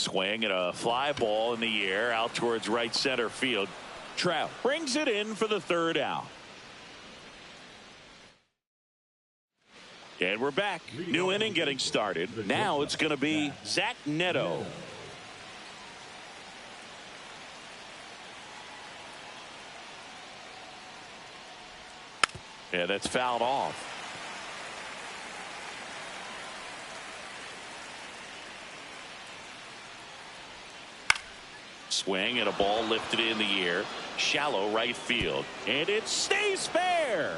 swing and a fly ball in the air out towards right center field. Trout brings it in for the third out. And we're back. New inning getting started. Now it's going to be Zach Neto. Yeah, that's fouled off. Swing and a ball lifted in the air. Shallow right field. And it stays fair.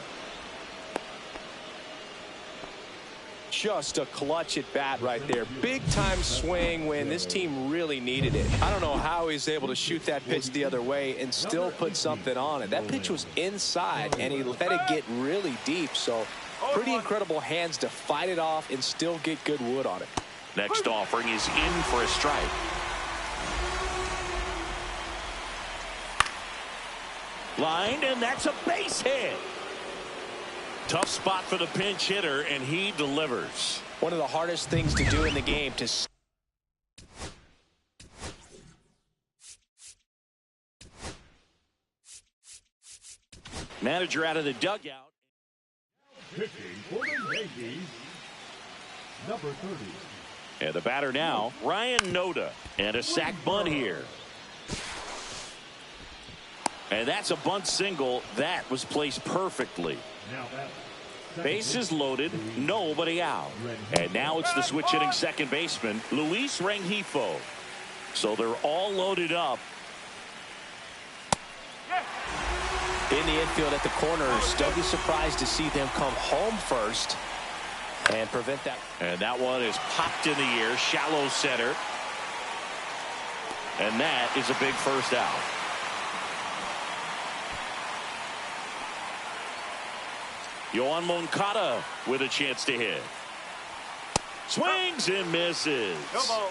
Just a clutch at bat right there. Big time swing when this team really needed it. I don't know how he's able to shoot that pitch the other way and still put something on it. That pitch was inside and he let it get really deep. So pretty incredible hands to fight it off and still get good wood on it. Next offering is in for a strike. Lined, and that's a base hit. Tough spot for the pinch hitter, and he delivers. One of the hardest things to do in the game to manager out of the dugout. Pitching for the Yankees, number 30. And the batter now, Ryan Noda, and a sac bunt here. And that's a bunt single that was placed perfectly. Bases loaded, nobody out. And now it's the switch hitting second baseman, Luis Rengifo. So they're all loaded up. in the infield at the corners. Don't be surprised to see them come home first and prevent that. And that one is popped in the air, shallow center. And that is a big first out. Yoan Moncada with a chance to hit. Swings and misses.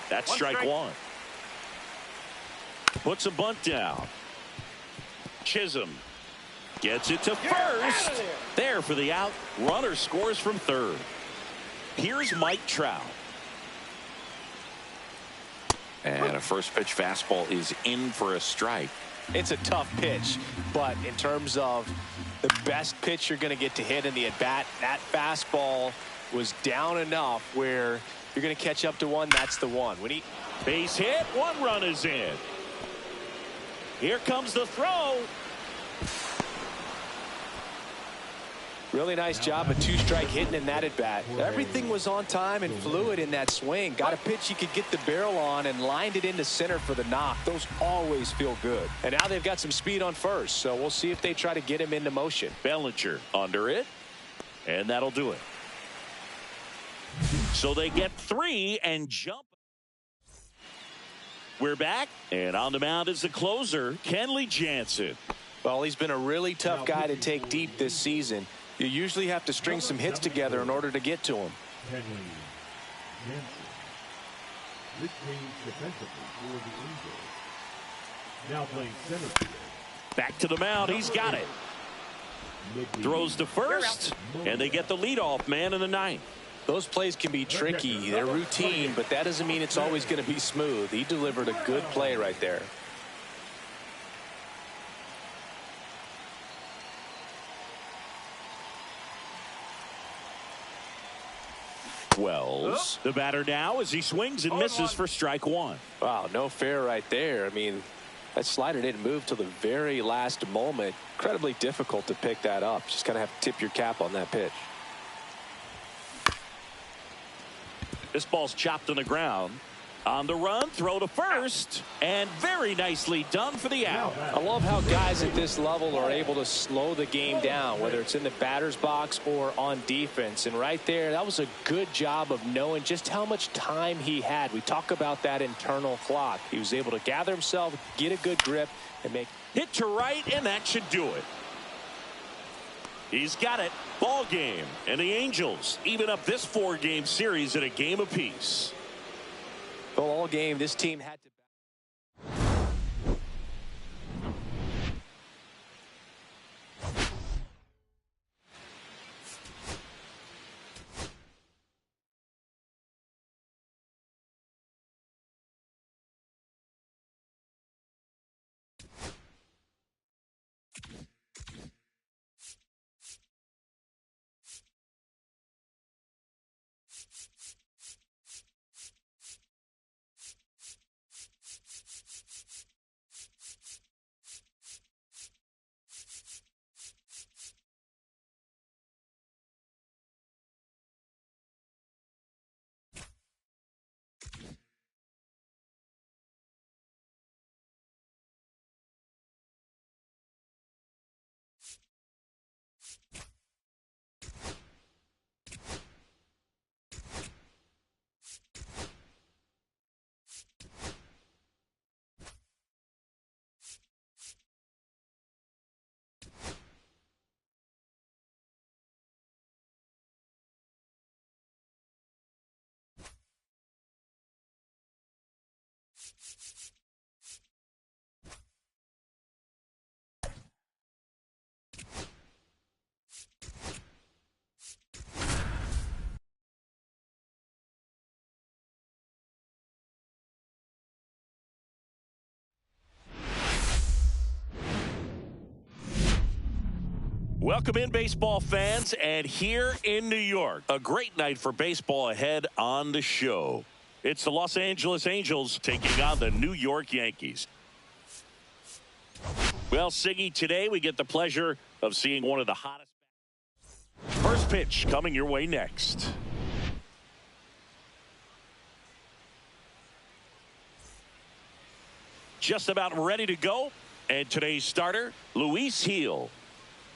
That's strike one. Puts a bunt down. Chisholm gets it to first. There for the out. Runner scores from third. Here's Mike Trout. And a first pitch fastball is in for a strike. It's a tough pitch, but in terms of the best pitch you're going to get to hit in the at bat, that fastball was down enough where you're going to catch up to one. That's the one. When he base hit, one run is in. Here comes the throw. Really nice job of two-strike hitting in that at bat. Everything was on time and fluid in that swing. Got a pitch he could get the barrel on and lined it into center for the knock. Those always feel good. And now they've got some speed on first, so we'll see if they try to get him into motion. Bellinger under it, and that'll do it. So they get three and jump. We're back, and on the mound is the closer, Kenley Jansen. Well, he's been a really tough guy to take deep this season. You usually have to string some hits together in order to get to him. Now playing center field. Back to the mound. He's got it. Throws to first, and they get the leadoff man in the ninth. Those plays can be tricky. They're routine, but that doesn't mean it's always going to be smooth. He delivered a good play right there. Wells, the batter now as he swings and misses for strike one. Wow, no fair right there. I mean, that slider didn't move till the very last moment. Incredibly difficult to pick that up. Just kind of have to tip your cap on that pitch. This ball's chopped on the ground. On the run, throw to first, and very nicely done for the out. I love how guys at this level are able to slow the game down, whether it's in the batter's box or on defense. And right there, that was a good job of knowing just how much time he had. We talk about that internal clock. He was able to gather himself, get a good grip, and make hit to right, and that should do it. He's got it. Ball game. And the Angels even up this 4-game series at a game apiece. Well, all game, this team had to Welcome in, baseball fans, and here in New York, a great night for baseball ahead on the show. It's the Los Angeles Angels taking on the New York Yankees. Well, Siggy, today we get the pleasure of seeing one of the hottest. First pitch coming your way next. Just about ready to go, and today's starter, Luis Gil.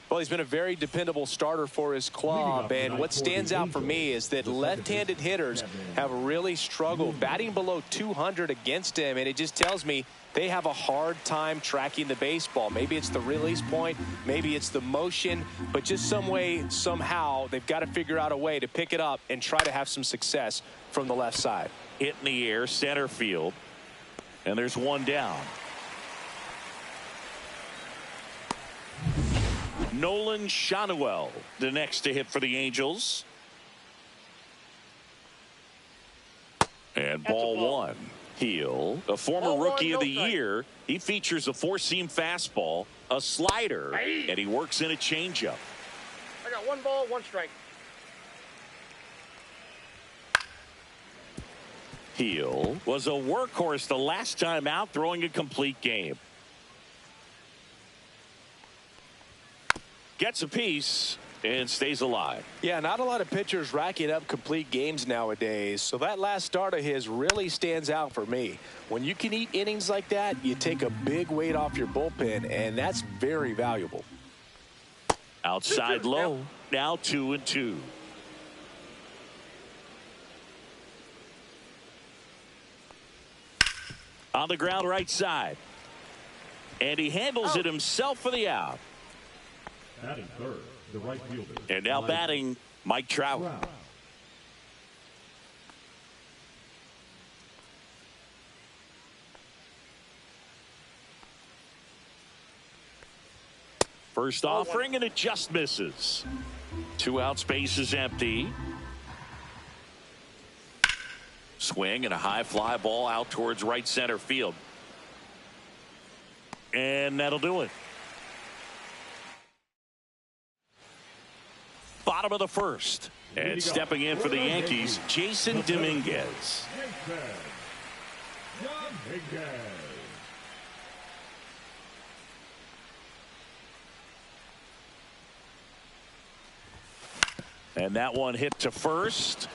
Well, he's been a very dependable starter for his club, and what stands out for me is that left-handed hitters have really struggled batting below 200 against him, and it just tells me they have a hard time tracking the baseball. Maybe it's the release point, maybe it's the motion, but just some way, somehow, they've got to figure out a way to pick it up and try to have some success from the left side. Hit in the air, center field, and there's one down. Nolan Schanuel, the next to hit for the Angels. And ball one. Gil, a former rookie of the year. He features a four-seam fastball, a slider, and he works in a changeup. I got 1 ball, 1 strike. Gil was a workhorse the last time out, throwing a complete game. Gets a piece and stays alive. Yeah, not a lot of pitchers racking up complete games nowadays, so that last start of his really stands out for me. When you can eat innings like that, you take a big weight off your bullpen, and that's very valuable. Outside low, now 2-2. On the ground right side. And he handles it himself for the out. Batting third, the right fielder. And now batting, Mike Trout. First offering, and it just misses. 2 outs, base is empty. Swing and a high fly ball out towards right center field. And that'll do it. Bottom of the first. And stepping in for the Yankees, Jason Dominguez. And that one hit to first.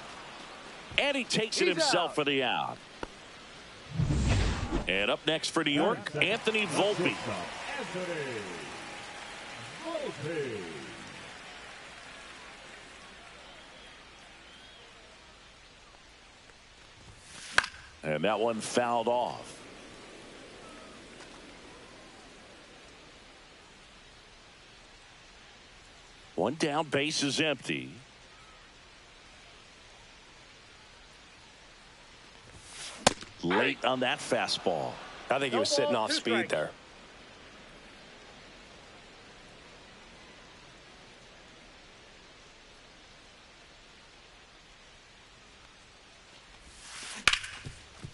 And he takes it himself for the out. And up next for New York, Anthony Volpe. And that one fouled off. One down, base is empty. Late on that fastball. I think he was sitting off speed there.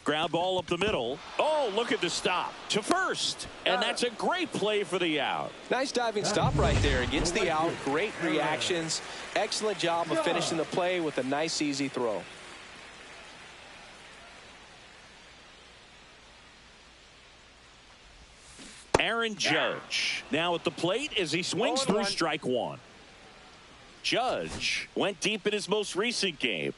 Ground ball up the middle. Oh, look at the stop to first. And that's a great play for the out. Nice diving stop right there against the out. Great reactions. Excellent job of finishing the play with a nice, easy throw. Aaron Judge now at the plate as he swings through strike one. Judge went deep in his most recent game.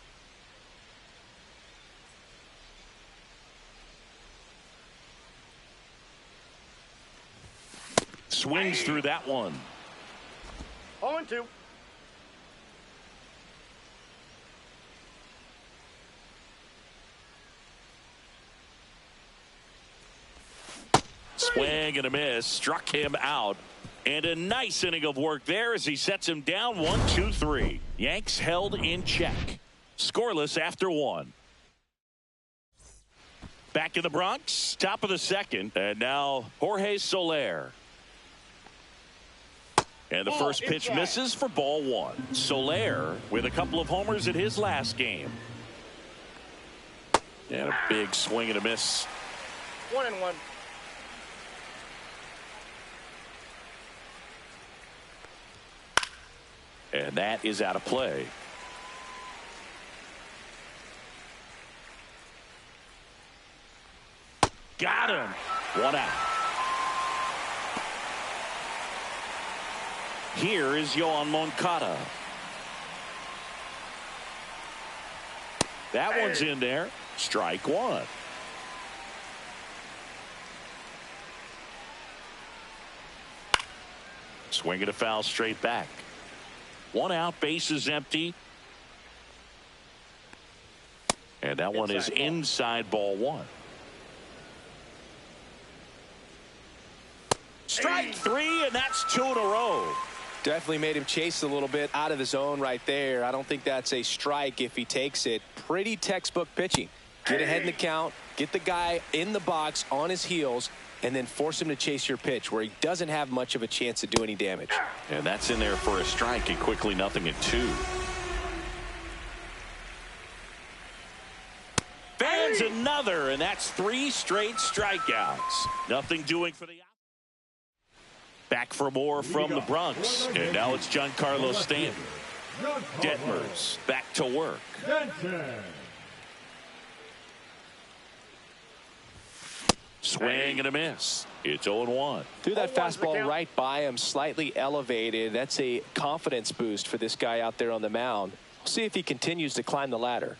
Swings through that one. 0-2. Swing and a miss. Struck him out. And a nice inning of work there as he sets him down 1-2-3. Yanks held in check. Scoreless after one. Back in the Bronx. Top of the second. And now Jorge Soler. And the first pitch misses for ball one. Soler with a couple of homers in his last game. And a big swing and a miss. 1-1. And that is out of play. Got him. One out. Here is Yoan Moncada. That one's in there. Strike one. Swinging a foul straight back. One out, base is empty. And that one is inside ball one. Strike three, and that's two in a row. Definitely made him chase a little bit out of the zone right there. I don't think that's a strike if he takes it. Pretty textbook pitching. Get ahead in the count, get the guy in the box on his heels, and then force him to chase your pitch where he doesn't have much of a chance to do any damage. And that's in there for a strike, and quickly 0-2. Fans another, and that's 3 straight strikeouts. Nothing doing for the. Back for more from the Bronx, and now it's Giancarlo Stanton. Detmers back to work. Swing and a miss. It's 0-1. Threw that fastball right by him, slightly elevated. That's a confidence boost for this guy out there on the mound. We'll see if he continues to climb the ladder.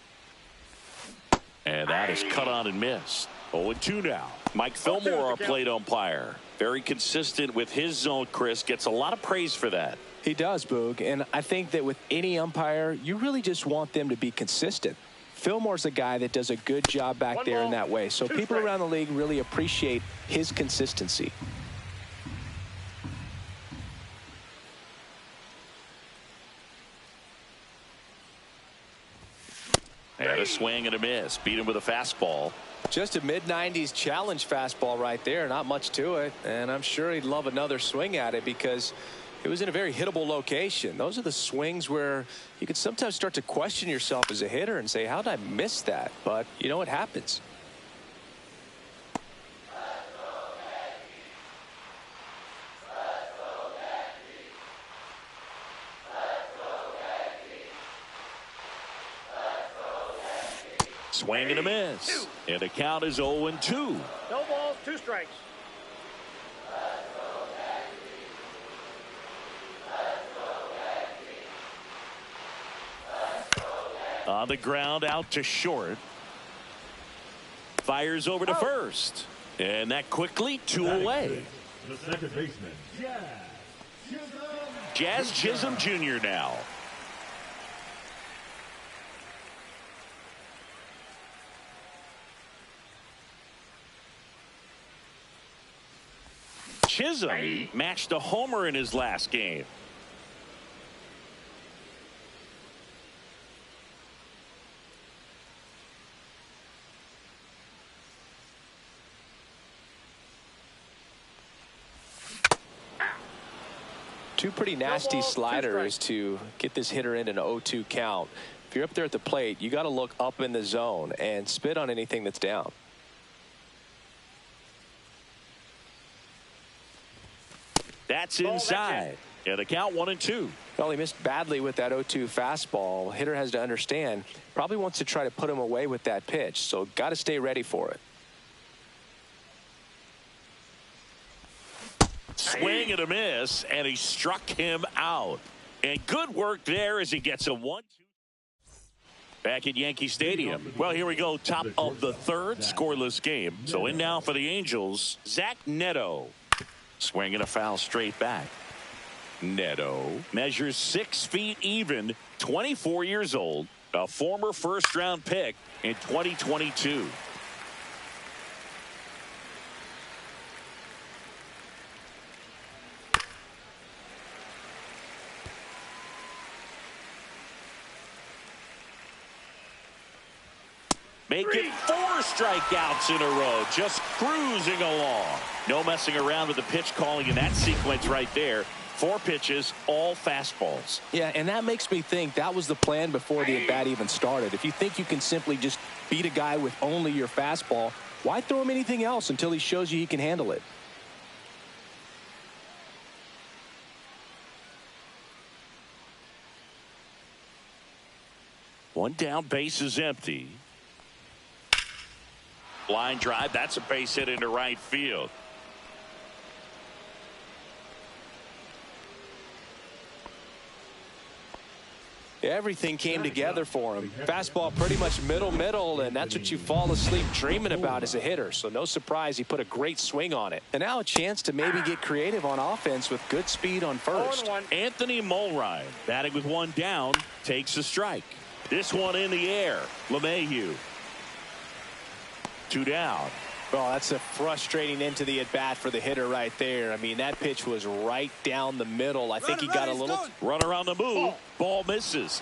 And that is cut on and missed. 0-2 now. Mike Fillmore, our plate umpire. Very consistent with his zone, Chris. Gets a lot of praise for that. He does, Boog. And I think that with any umpire, you really just want them to be consistent. Fillmore's a guy that does a good job back there in that way. So people around the league really appreciate his consistency. And a swing and a miss. Beat him with a fastball. Just a mid-90s challenge fastball right there. Not much to it. And I'm sure he'd love another swing at it because it was in a very hittable location. Those are the swings where you can sometimes start to question yourself as a hitter and say, how did I miss that? But, you know, it happens. Swing and a miss. And the count is 0-2. No balls, 2 strikes. On the ground, out to short. Fires over to first. And that quickly 2 away. The second baseman, Jazz Chisholm Jr. now. Chisholm matched a homer in his last game. Two pretty nasty sliders to get this hitter in an 0-2 count. if you're up there at the plate, you got to look up in the zone and spit on anything that's down. That's inside. Yeah, the count 1-2. Well, he missed badly with that 0-2 fastball. Hitter has to understand, probably wants to try to put him away with that pitch, so got to stay ready for it. Swing and a miss, and he struck him out. And good work there as he gets a 1-2. Back at Yankee Stadium. Well, here we go. Top of the third, scoreless game. So in now for the Angels, Zach Neto. Swing and a foul straight back. Neto measures 6 feet even, 24 years old, a former first-round pick in 2022. Making 4 strikeouts in a row, just cruising along. No messing around with the pitch calling in that sequence right there. 4 pitches, all fastballs. Yeah, and that makes me think that was the plan before the at-bat even started. If you think you can simply just beat a guy with only your fastball, why throw him anything else until he shows you he can handle it? One down, base is empty. Line drive, that's a base hit into right field. Everything came together for him. Fastball pretty much middle, and that's what you fall asleep dreaming about as a hitter. So no surprise he put a great swing on it. And now a chance to maybe get creative on offense with good speed on first. Anthony Mulrine batting with 1 down, takes a strike. This one in the air. LeMahieu. 2 down. Well, that's a frustrating end to the at-bat for the hitter right there. I mean, that pitch was right down the middle. I think he got a little run around the move. Ball misses.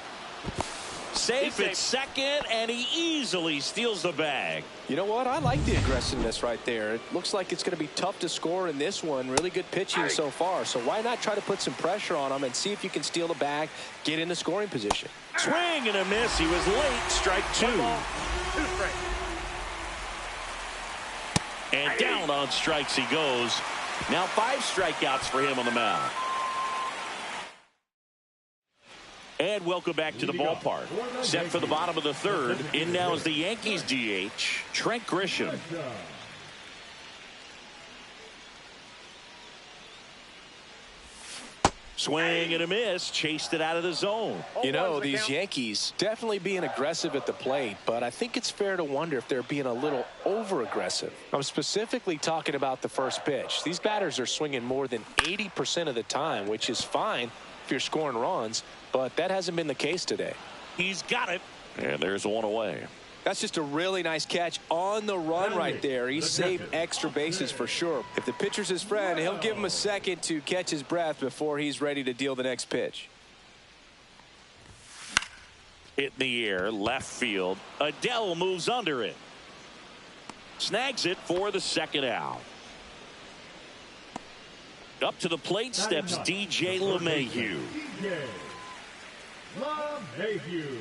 Safe at second, and he easily steals the bag. You know what? I like the aggressiveness right there. It looks like it's going to be tough to score in this one. Really good pitching so far. So why not try to put some pressure on him and see if you can steal the bag, get in the scoring position. Swing and a miss. He was late. Strike 2. 2 strikes. And down on strikes he goes. Now 5 strikeouts for him on the mound. And welcome back to the ballpark. Set for the bottom of the third. In now is the Yankees DH, Trent Grisham. Swing and a miss, chased it out of the zone. You know, these Yankees definitely being aggressive at the plate, but I think it's fair to wonder if they're being a little over-aggressive. I'm specifically talking about the first pitch. These batters are swinging more than 80% of the time, which is fine if you're scoring runs, but that hasn't been the case today. He's got it, and there's 1 away. That's just a really nice catch on the run right there. He saved extra bases for sure. If the pitcher's his friend, he'll give him a second to catch his breath before he's ready to deal the next pitch. Hit in the air, left field. Adele moves under it. Snags it for the second out. Up to the plate steps DJ LeMahieu. LeMahieu.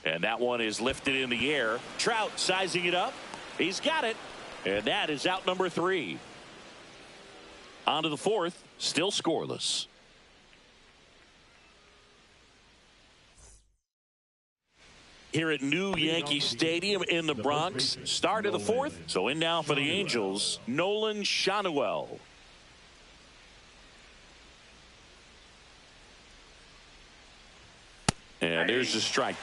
And that one is lifted in the air. Trout sizing it up. He's got it. And that is out number 3. On to the 4th. Still scoreless. Here at New Yankee Stadium in the Bronx. Start of the 4th. So in now for the Angels, Nolan Schanuel. And there's the strike.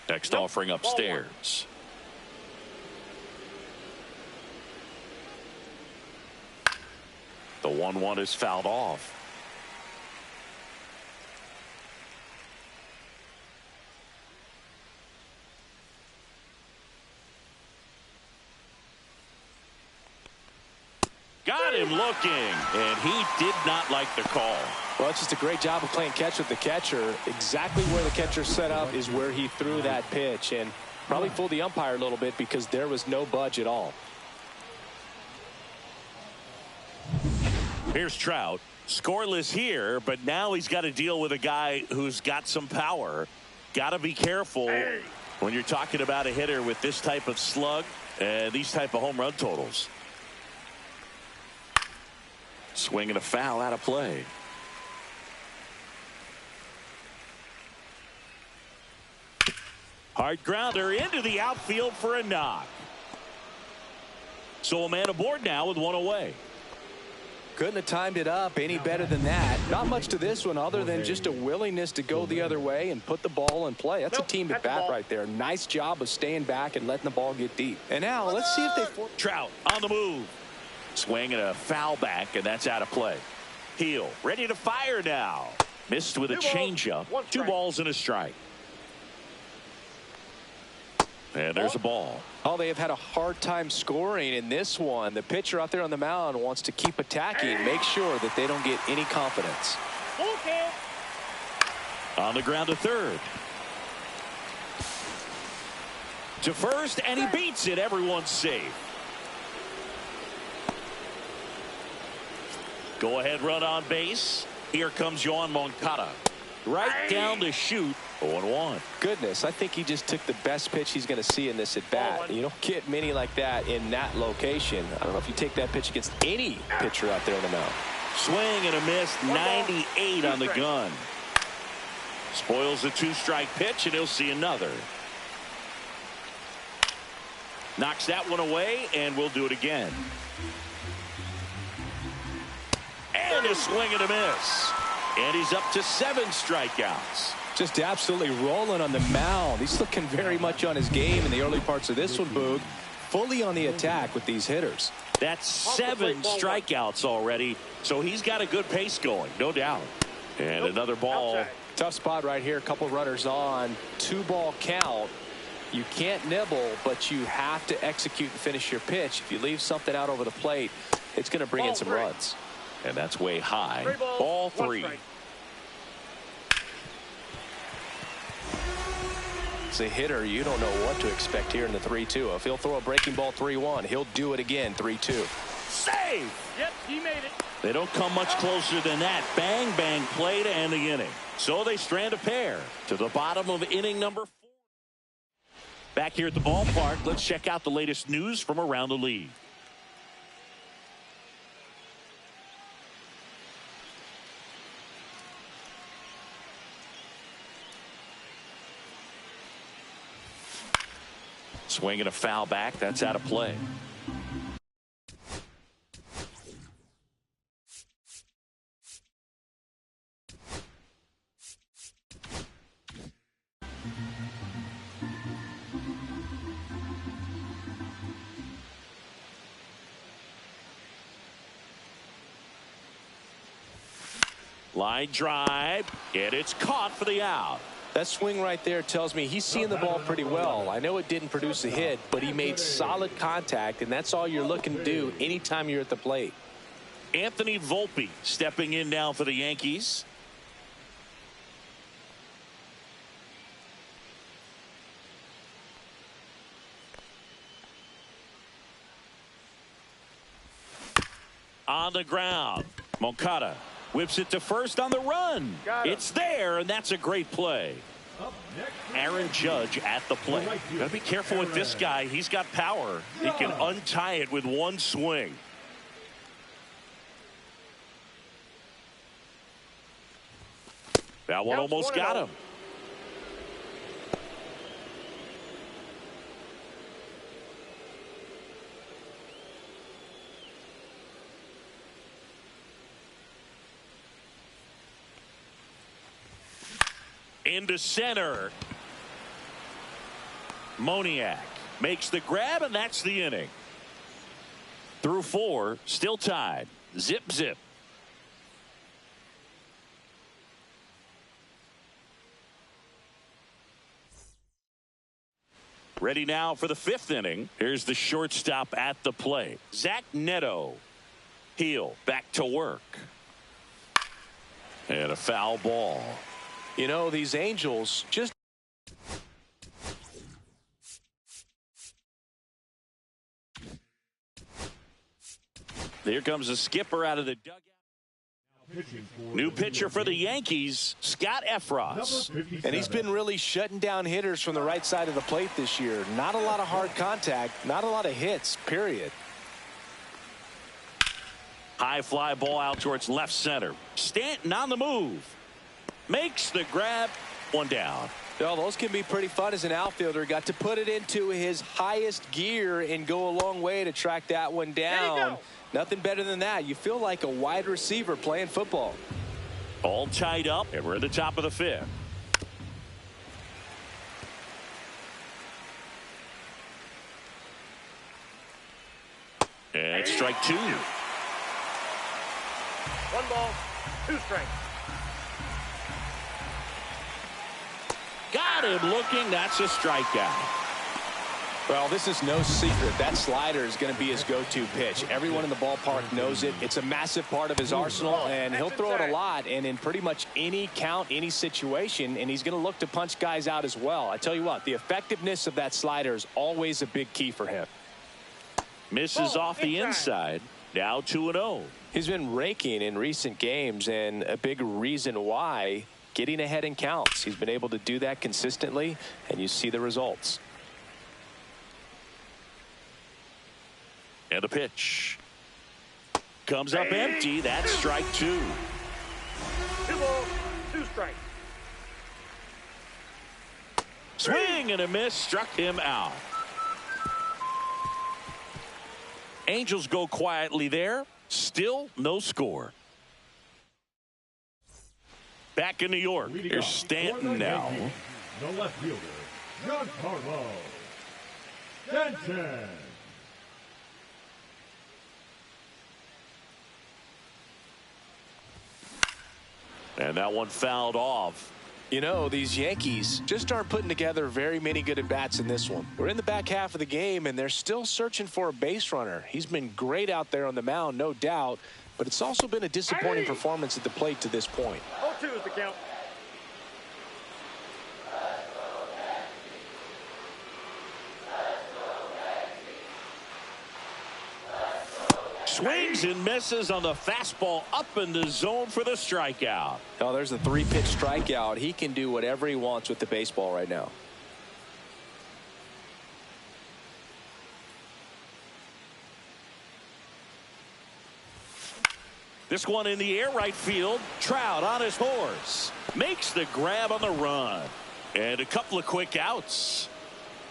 Next offering upstairs. The 1-1 is fouled off. Got him looking, and he did not like the call. Well, it's just a great job of playing catch with the catcher. Exactly where the catcher set up is where he threw that pitch. And Probably fooled the umpire a little bit because there was no budge at all. Here's Trout. Scoreless here, but now he's got to deal with a guy who's got some power. Got to be careful when you're talking about a hitter with this type of slug and these type of home run totals. Swing and a foul out of play. Hard grounder into the outfield for a knock. So a man aboard now with one away. Couldn't have timed it up any better than that. Not much to this one other than just a willingness to go the other way and put the ball in play. That's a team at bat right there. Nice job of staying back and letting the ball get deep. And now let's see if they... Trout on the move. Swing and a foul back, and that's out of play. Heel ready to fire now. Missed with a changeup. 2 balls and a strike. And there's a ball. Oh, they have had a hard time scoring in this one. The pitcher out there on the mound wants to keep attacking, make sure that they don't get any confidence. Okay. On the ground to third. To first, and he beats it. Everyone's safe. Go ahead run on base. Here comes Yoan Moncada. Right down to shoot. 0-1. Goodness, I think he just took the best pitch he's going to see in this at bat. You don't get many like that in that location. I don't know if you take that pitch against any pitcher out there on the mound. Swing and a miss. 98 on the gun. Spoils the 2-strike pitch, and he'll see another. Knocks that one away, and we'll do it again. And a swing and a miss. And he's up to 7 strikeouts. Just absolutely rolling on the mound. He's looking very much on his game in the early parts of this one, Boog. Fully on the attack with these hitters. That's 7 strikeouts already. So he's got a good pace going, no doubt. And another ball. Tough spot right here. A couple runners on. 2-ball count. You can't nibble, but you have to execute and finish your pitch. If you leave something out over the plate, it's going to bring in some runs. And that's way high. Ball 3. As a hitter, you don't know what to expect here in the 3-2. If he'll throw a breaking ball 3-1, he'll do it again 3-2. Save! Yep, he made it. They don't come much closer than that. Bang, bang play to end the inning. So they strand a pair to the bottom of inning number 4. Back here at the ballpark, let's check out the latest news from around the league. Swing and a foul back. That's out of play. Line drive, and it's caught for the out. That swing right there tells me he's seeing the ball pretty well. I know it didn't produce a hit, but he made solid contact, and that's all you're looking to do anytime you're at the plate. Anthony Volpe stepping in now for the Yankees. On the ground, Moncada whips it to first on the run. It's there, and that's a great play. Aaron Judge at the plate. Got to be careful with this guy. He's got power. He can untie it with one swing. That one almost got him. Into center. Moniak makes the grab, and that's the inning. Through 4, still tied. Zip, zip. Ready now for the 5th inning. Here's the shortstop at the plate. Zach Neto. Heel back to work. And a foul ball. You know, these Angels just Here comes the skipper out of the dugout. New pitcher for the Yankees, Scott Effross. And he's been really shutting down hitters from the right side of the plate this year. Not a lot of hard contact, not a lot of hits, period. High fly ball out towards left center. Stanton on the move. Makes the grab. One down. Well, those can be pretty fun as an outfielder. Got to put it into his highest gear and go a long way to track that one down. Nothing better than that. You feel like a wide receiver playing football. All tied up, and we're at the top of the fifth. And strike two. 1 ball, 2 strikes. Got him looking. That's a strikeout. Well, this is no secret. That slider is going to be his go-to pitch. Everyone in the ballpark knows it. It's a massive part of his arsenal, and he'll throw it a lot and in pretty much any count, any situation, and he's going to look to punch guys out as well. I tell you what, the effectiveness of that slider is always a big key for him. Misses off the inside. Now 2-0. He's been raking in recent games, and a big reason why, getting ahead in counts. He's been able to do that consistently, and you see the results. And a pitch. Comes up empty. That's strike two. 2 balls, 2 strikes. Swing and a miss. Struck him out. Angels go quietly there. Still no score. Back in New York. Here's Stanton now. The left fielder, Giancarlo Stanton. And that one fouled off. You know, these Yankees just aren't putting together very many good at-bats in this one. We're in the back half of the game, and they're still searching for a base runner. He's been great out there on the mound, no doubt, but it's also been a disappointing performance at the plate to this point. 0-2 is the count. Swings and misses on the fastball up in the zone for the strikeout. Oh, there's a 3-pitch strikeout. He can do whatever he wants with the baseball right now. This one in the air right field. Trout on his horse. Makes the grab on the run. And a couple of quick outs.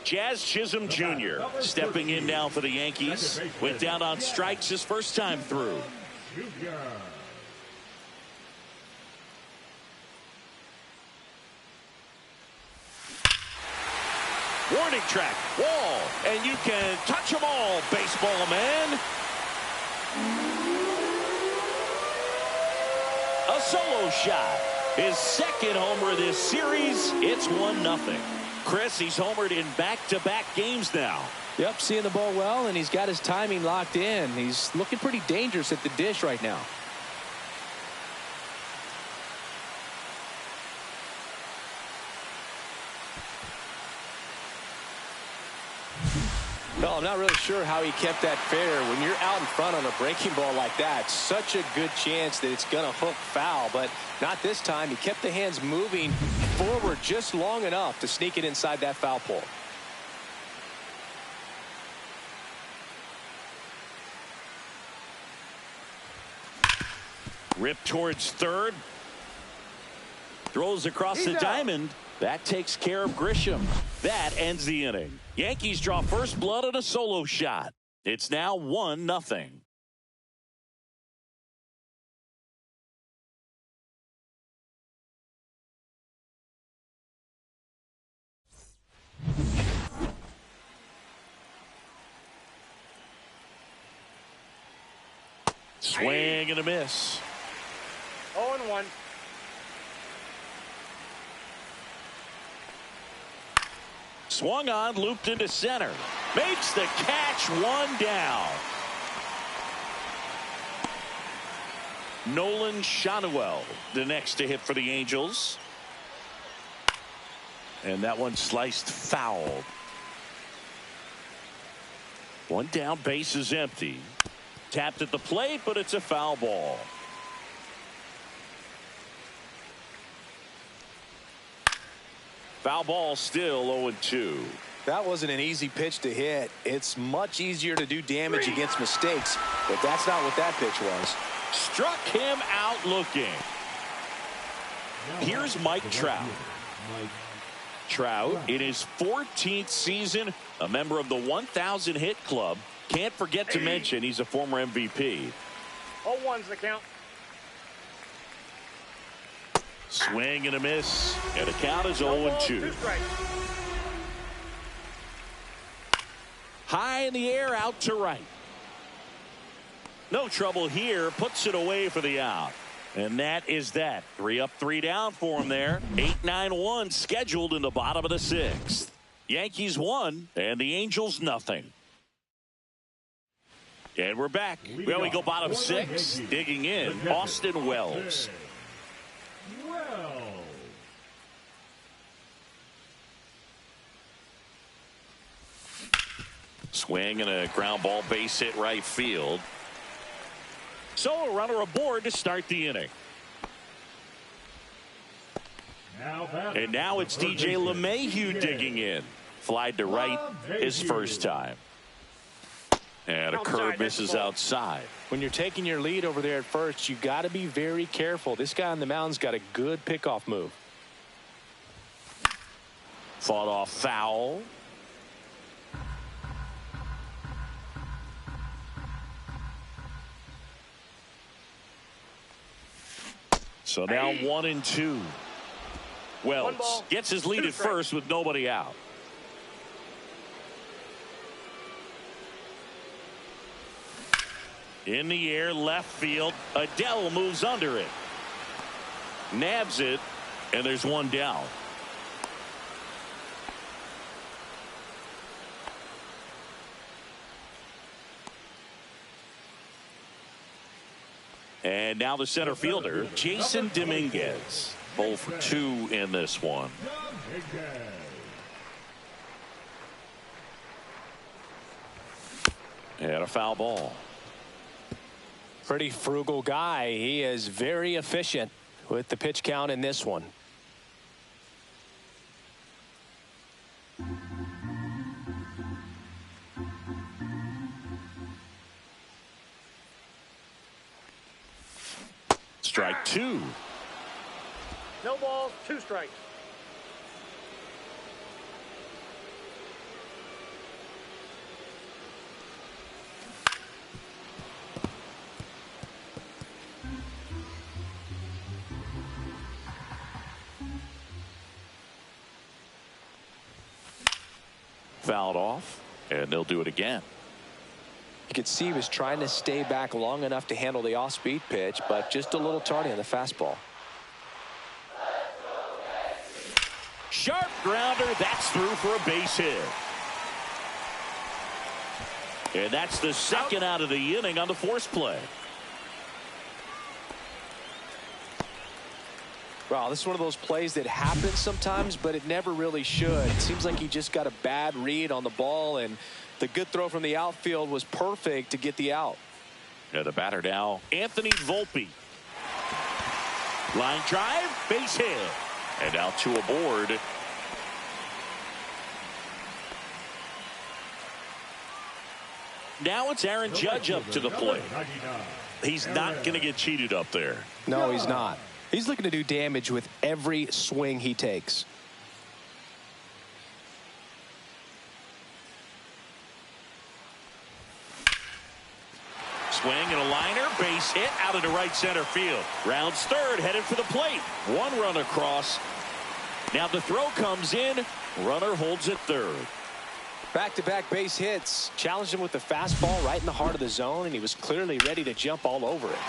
Jazz Chisholm Jr. stepping in now for the Yankees. Went down on strikes his first time through. Warning track, wall, and you can touch them all, baseball man. A solo shot. His second homer this series. It's 1-0. Chris, he's homered in back-to-back games now. Yep, seeing the ball well, and he's got his timing locked in. He's looking pretty dangerous at the dish right now. Well, I'm not really sure how he kept that fair. When you're out in front on a breaking ball like that, such a good chance that it's going to hook foul, but not this time. He kept the hands moving forward just long enough to sneak it inside that foul pole. Rip towards third. Throws across the diamond. That takes care of Grisham. That ends the inning. Yankees draw first blood on a solo shot. It's now 1-0. Swing and a miss. 0-1. Swung on, looped into center. Makes the catch, one down. Nolan Schanuel, the next to hit for the Angels. And that one sliced foul. One down, base is empty. tapped at the plate, but it's a foul ball. Foul ball, still 0-2. That wasn't an easy pitch to hit. It's much easier to do damage against mistakes, but that's not what that pitch was. Struck him out looking. Here's Mike Trout. Trout, in his 14th season, a member of the 1,000 hit club. Can't forget to mention he's a former MVP. 0-1's the count. Swing and a miss, and the count is 0-2. High in the air, out to right. No trouble here, puts it away for the out. And that is that. 3 up, 3 down for him there. 8-9-1 scheduled in the bottom of the 6th. Yankees 1 and the Angels nothing. And we're back. Well, we go bottom 6. Digging in, Austin Wells. Swing and a ground ball, base hit right field. So a runner aboard to start the inning. And now it's DJ LeMahieu digging in. Flied to right his first time. And a curve misses outside. When you're taking your lead over there at first, you got to be very careful. This guy on the mound's got a good pickoff move. Fought off foul. So now 1-2. Wells gets his lead at first with nobody out. In the air, left field. Adele moves under it. Nabs it, and there's one down. And now the center fielder, Jason Dominguez. 0 for 2 in this one. And a foul ball. Pretty frugal guy. He is very efficient with the pitch count in this one. Strike 2. No balls, 2 strikes. Fouled off, and they'll do it again. You could see he was trying to stay back long enough to handle the off-speed pitch, but just a little tardy on the fastball. Sharp grounder, that's through for a base hit. And that's the second out of the inning on the force play. Wow, this is one of those plays that happens sometimes, but it never really should. It seems like he just got a bad read on the ball, and the good throw from the outfield was perfect to get the out. And the batter now, Anthony Volpe. Line drive, base hit. And now 2 aboard. Now it's Aaron Judge up to the plate. He's not going to get cheated up there. No, he's not. He's looking to do damage with every swing he takes. Swing and a liner, base hit out into right center field. Rounds third, headed for the plate. 1 run across. Now the throw comes in. Runner holds it third. Back-to-back base hits. Challenged him with the fastball right in the heart of the zone, and he was clearly ready to jump all over it.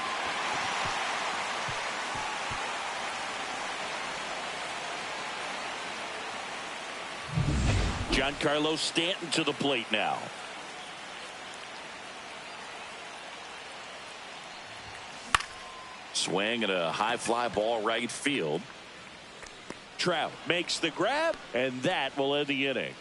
Giancarlo Stanton to the plate now. Swing and a high fly ball right field. Trout makes the grab, and that will end the inning.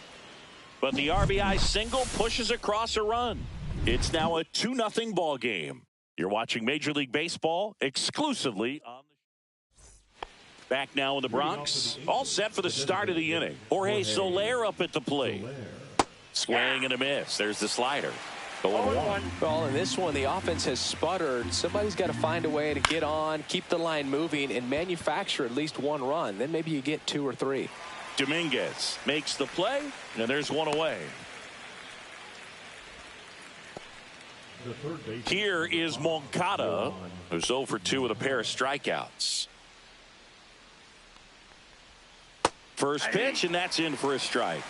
But the RBI single pushes across a run. It's now a 2-0 ball game. You're watching Major League Baseball exclusively on the... Back now in the Bronx. All set for the start of the inning. Jorge Soler up at the plate. Swing and a miss. There's the slider. 0-1. Well, in this one, the offense has sputtered. Somebody's got to find a way to get on, keep the line moving, and manufacture at least one run. Then maybe you get 2 or 3. Dominguez makes the play, and there's one away. Here is Moncada, who's 0 for 2 with a pair of strikeouts. First pitch, and that's in for a strike.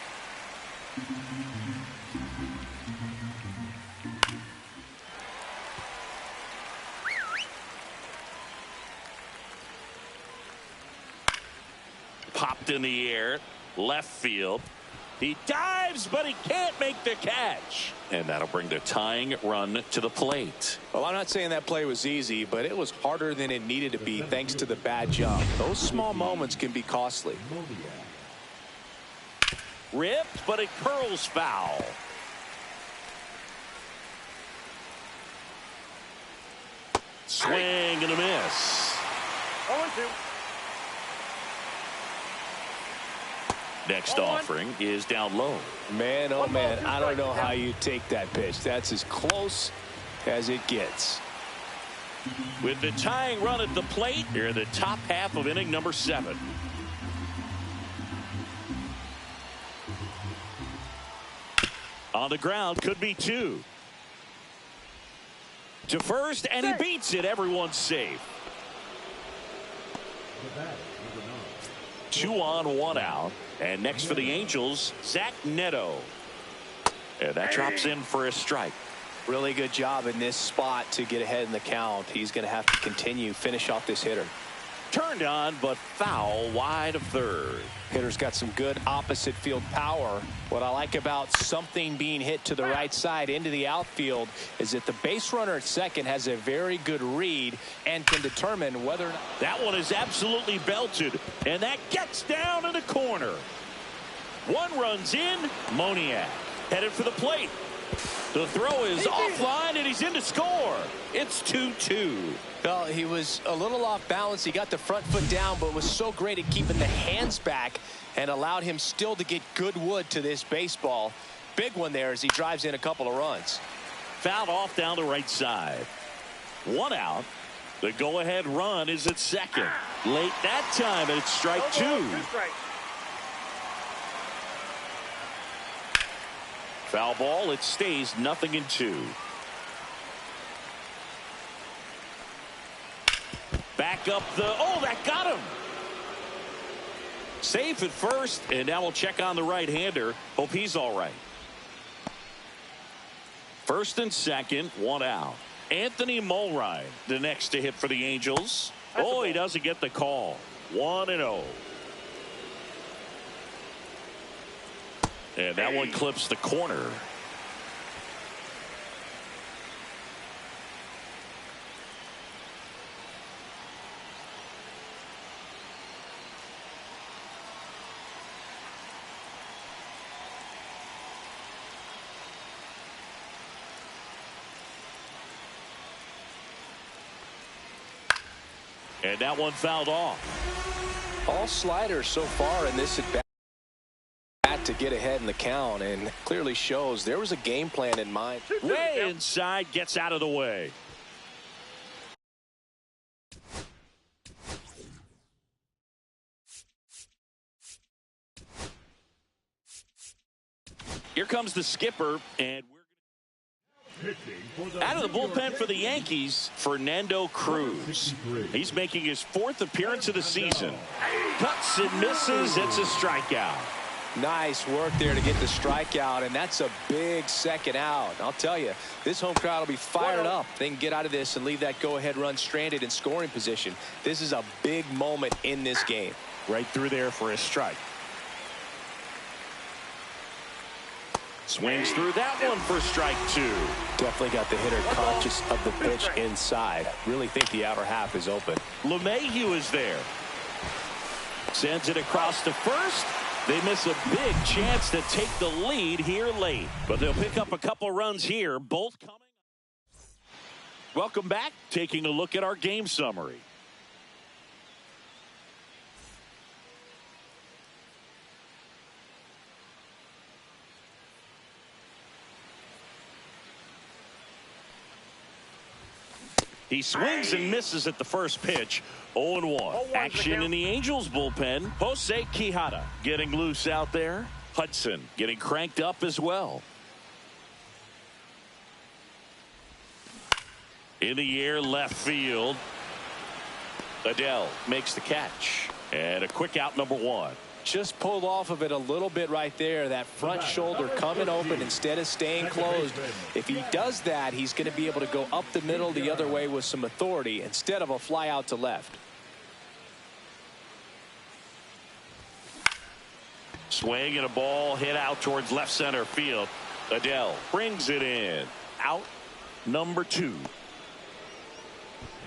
Popped in the air, left field. He dives, but he can't make the catch. And that'll bring the tying run to the plate. Well, I'm not saying that play was easy, but it was harder than it needed to be thanks to the bad jump. Those small moments can be costly. Ripped, but it curls foul. Swing and a miss. 0-2. Next offering is down low. Man, oh man, I don't know how you take that pitch. That's as close as it gets. With the tying run at the plate, here in the top half of inning number 7. On the ground, could be 2. To first, and he beats it. Everyone's safe. 2 on, 1 out. And next for the Angels, Zach Neto. And that drops in for a strike. Really good job in this spot to get ahead in the count. He's going to have to finish off this hitter. Turned on, but foul wide of third. Hitter's got some good opposite field power. What I like about something being hit to the right side into the outfield is that the base runner at second has a very good read and can determine whether or not... That one is absolutely belted, and that gets down in the corner. 1 runs in. Moniak headed for the plate. The throw is offline, and he's in to score. It's 2-2. Well, he was a little off balance. He got the front foot down, but was so great at keeping the hands back and allowed him still to get good wood to this baseball. Big one there as he drives in a couple of runs. Fouled off down the right side. 1 out. The go-ahead run is at second. Late that time, and it's strike 2. 2 strikes. Foul ball. It stays 0-2. Back up the... Oh, that got him. Safe at first, and now we'll check on the right-hander. Hope he's all right. First and second, 1 out. Anthony Mulrine, the next to hit for the Angels. Oh, he doesn't get the call. 1-0. And that one clips the corner. And that one fouled off. All sliders so far in this at-bat to get ahead in the count, and clearly shows there was a game plan in mind. Way inside, gets out of the way. Here comes the skipper, and out of the bullpen for the Yankees, Fernando Cruz. He's making his 4th appearance of the season. Cuts and misses. It's a strikeout. Nice work there to get the strikeout, and that's a big second out. I'll tell you, this home crowd will be fired up. They can get out of this and leave that go-ahead run stranded in scoring position. This is a big moment in this game. Right through there for a strike. Swings through that one for strike 2. Definitely got the hitter conscious of the pitch inside. Really think the outer half is open. LeMahieu is there. Sends it across to first. They miss a big chance to take the lead here late, but they'll pick up a couple runs here, both coming. Welcome back. Taking a look at our game summary. He swings and misses at the first pitch. 0-1. Action in the Angels bullpen. Jose Quijada getting loose out there. Hudson getting cranked up as well. In the air, left field. Adell makes the catch. And a quick out, number 1. Just pulled off of it a little bit right there. That front shoulder coming open instead of staying closed. If he does that, he's going to be able to go up the middle the other way with some authority instead of a fly out to left. Swing and a ball hit out towards left center field. Adell brings it in. Out, number 2.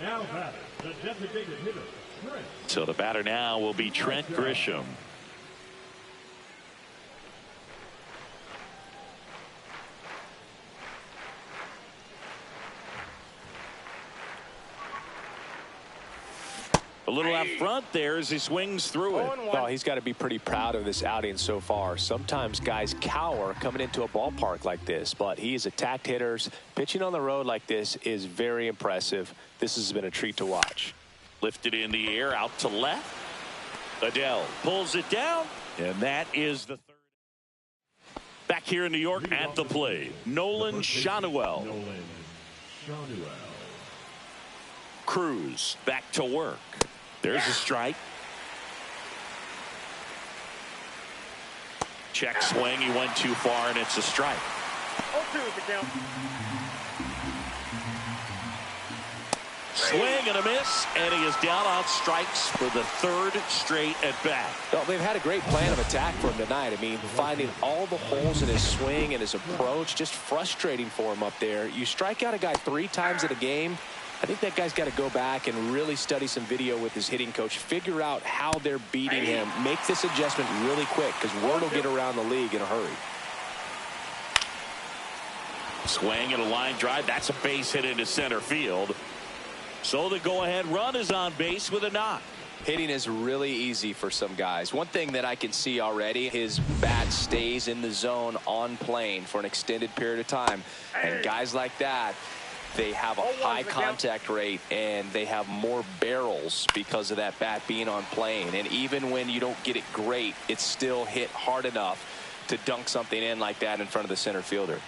Now batter, the designated hitter, Trent. So the batter now will be Trent Grisham. A little out front there as he swings through it. Well, he's got to be pretty proud of this outing so far. Sometimes guys cower coming into a ballpark like this, but he's attacked hitters. Pitching on the road like this is very impressive. This has been a treat to watch. Lifted in the air out to left. Adell pulls it down, and that is the third. Back here in New York at the plate, Nolan Schanuel. Cruz back to work. There's a strike. Check swing. He went too far, and it's a strike. 0-2 is the count. Swing and a miss, and he is down on strikes for the third straight at bat. Well, they've had a great plan of attack for him tonight. I mean, finding all the holes in his swing and his approach, just frustrating for him up there. You strike out a guy 3 times in a game. I think that guy's got to go back and really study some video with his hitting coach, figure out how they're beating him, make this adjustment really quick, because word will get around the league in a hurry. Swing and a line drive. That's a base hit into center field. So the go-ahead run is on base with a knock. Hitting is really easy for some guys. One thing that I can see already, his bat stays in the zone on plane for an extended period of time. And guys like that, they have a high contact rate and they have more barrels because of that bat being on plane. And even when you don't get it great, it's still hit hard enough to dunk something in like that in front of the center fielder.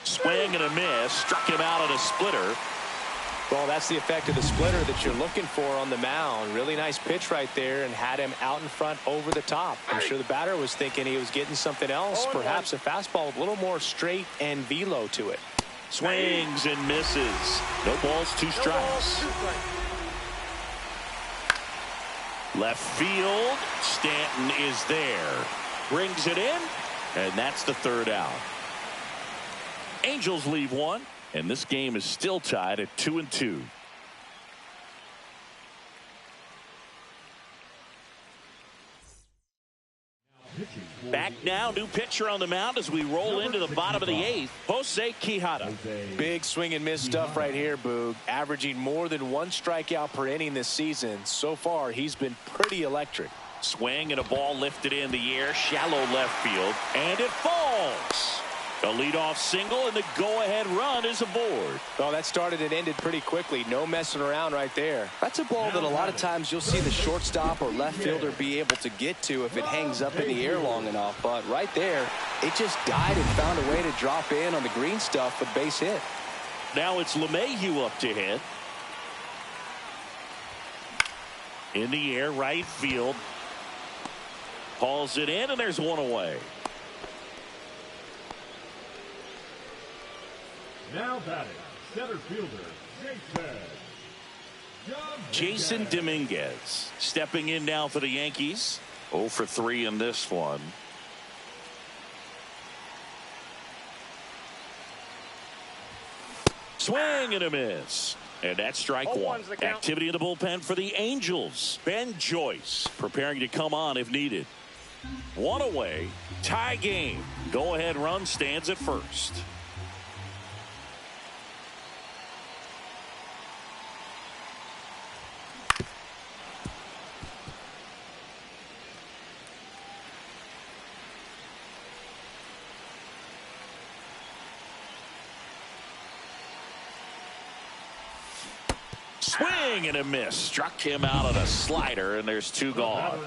Swing and a miss. Struck him out on a splitter. Well, that's the effect of the splitter that you're looking for on the mound. Really nice pitch right there and had him out in front over the top. I'm sure the batter was thinking he was getting something else, perhaps a fastball with a little more straight and velo to it. Swings and misses. No balls, 2 strikes. Left field. Stanton is there. Brings it in, and that's the third out. Angels leave 1, and this game is still tied at 2-2. Back now, new pitcher on the mound as we roll into the bottom of the 8th. Jose Quijada. Big swing and miss stuff right here, Boog. Averaging more than 1 strikeout per inning this season. So far, he's been pretty electric. Swing and a ball lifted in the air, shallow left field, and it falls. A leadoff single, and the go-ahead run is aboard. Oh, that started and ended pretty quickly. No messing around right there. That's a ball that a lot of times you'll see the shortstop or left fielder be able to get to if it hangs up in the air long enough. But right there, it just died and found a way to drop in on the green stuff for the base hit. Now it's LeMahieu up to hit. In the air, right field. Hauls it in, and there's 1 away. Now batting, center fielder, Jason Dominguez stepping in now for the Yankees. 0 for 3 in this one. Swing and a miss. And that's strike one. Activity in the bullpen for the Angels. Ben Joyce preparing to come on if needed. One away. Tie game. Go-ahead run stands at first. Swing and a miss. Struck him out on a slider, and there's two gone.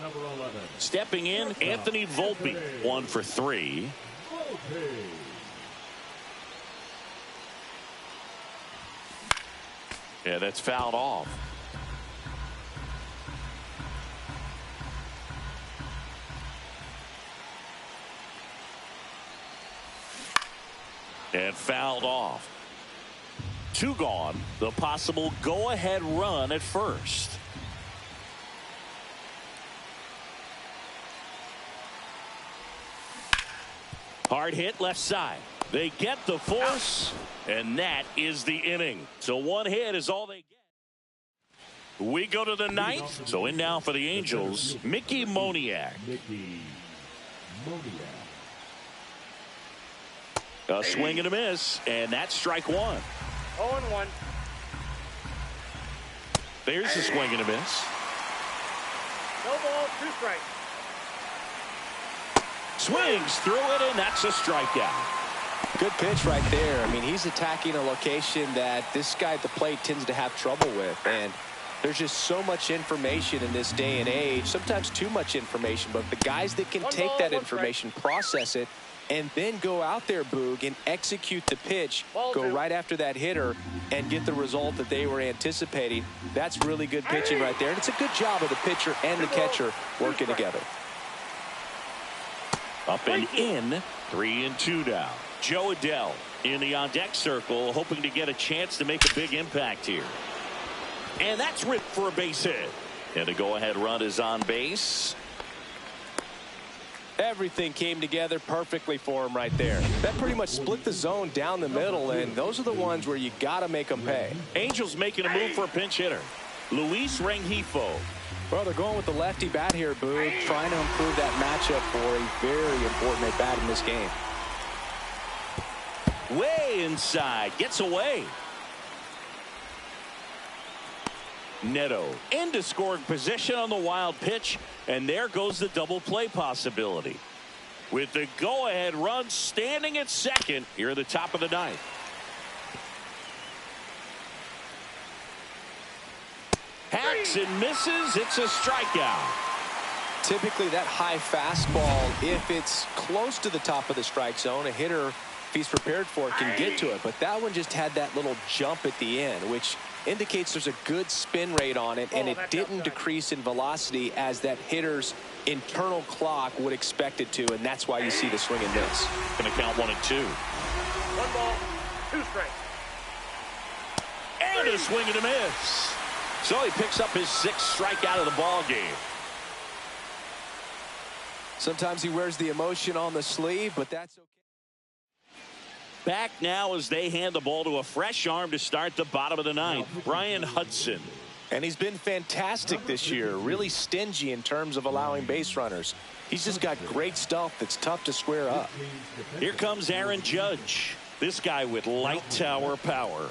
Stepping in, Anthony Volpe, 1 for 3. Yeah, that's fouled off. And fouled off. 2 gone. The possible go-ahead run at first. Hard hit left side. They get the force, and that is the inning. So 1 hit is all they get. We go to the 9th. So in now for the Angels, Mickey Moniak. A swing and a miss, and that's strike 1. 0-1. There's a swing and a miss. No ball, 2 strikes. Swings through it, and that's a strikeout. Good pitch right there. I mean, he's attacking a location that this guy at the plate tends to have trouble with. And there's just so much information in this day and age, sometimes too much information. But the guys that can take that information, process it, and then go out there, Boog, and execute the pitch, go right after that hitter, and get the result that they were anticipating. That's really good pitching right there. And it's a good job of the pitcher and the catcher working together. Up and in, 3-2 now. Joe Adell in the on-deck circle, hoping to get a chance to make a big impact here. And that's ripped for a base hit. And the go-ahead run is on base. Everything came together perfectly for him right there. That pretty much split the zone down the middle, and those are the ones where you got to make them pay. Angels making a move for a pinch hitter. Luis Rengifo. Well, they're going with the lefty bat here, Boog, trying to improve that matchup for a very important at-bat in this game. Way inside. Gets away. Neto into scoring position on the wild pitch, and there goes the double play possibility. With the go-ahead run standing at second here at the top of the 9th. Hacks and misses. It's a strikeout. Typically that high fastball, if it's close to the top of the strike zone, a hitter, if he's prepared for it, can get to it. But that one just had that little jump at the end, which indicates there's a good spin rate on it, and it didn't decrease in velocity as that hitter's internal clock would expect it to, and that's why you see the swing and miss. Going to count 1 and 2. 1 ball, 2 strikes. And a swing and a miss. So he picks up his 6th strikeout of the ball game. Sometimes he wears the emotion on the sleeve, but that's okay. Back now as they hand the ball to a fresh arm to start the bottom of the 9th. Brian Hudson. And he's been fantastic this year. Really stingy in terms of allowing base runners. He's just got great stuff that's tough to square up. Here comes Aaron Judge. This guy with light tower power.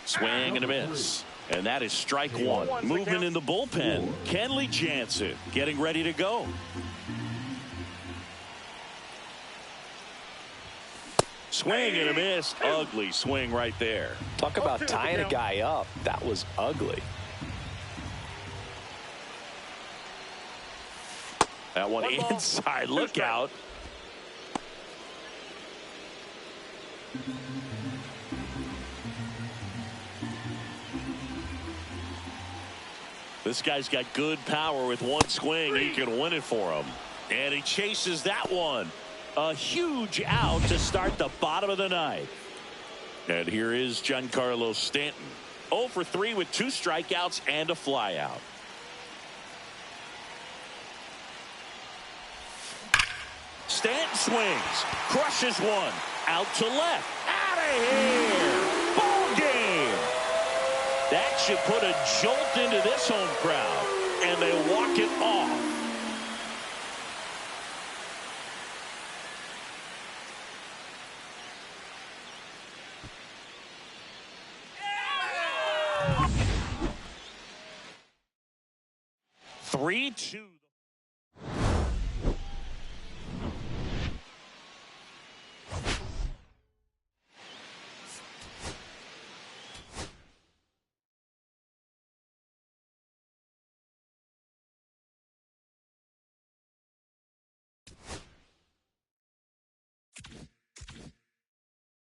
Swing and a miss. And that is strike 1. Movement in the bullpen. Kenley Jansen getting ready to go. Swing and a miss. Ugly swing right there. Talk about tying a guy up. That was ugly. That one inside. Look out. This guy's got good power. With one swing, he can win it for him. And he chases that one. A huge out to start the bottom of the 9th. And here is Giancarlo Stanton. 0 for 3 with 2 strikeouts and a flyout. Stanton swings. Crushes one. Out to left. Out of here. Ball game. That should put a jolt into this home crowd. And they walk it off. Yeah! 3-2.